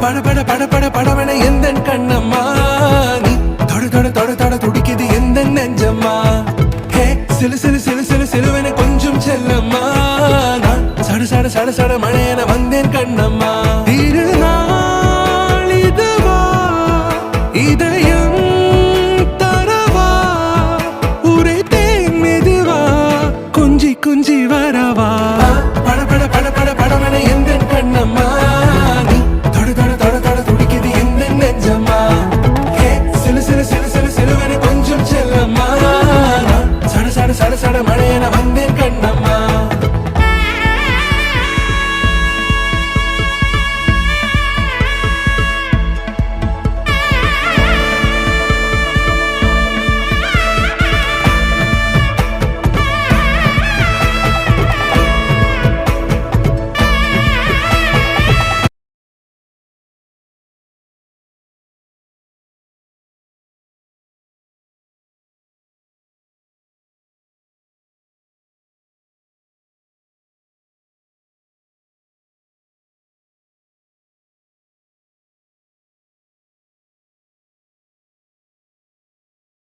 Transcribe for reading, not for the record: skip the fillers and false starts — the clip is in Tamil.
பட பட பட பட படவன எந்த கண்ணம்மா நீ தொட தொட தொட தொட துடிக்குது எந்த நெஞ்சம்மா ஹே சிலு சிலு சிலு சிலு சிலுவன கொஞ்சம் செல்லம்மா சட சட சட சட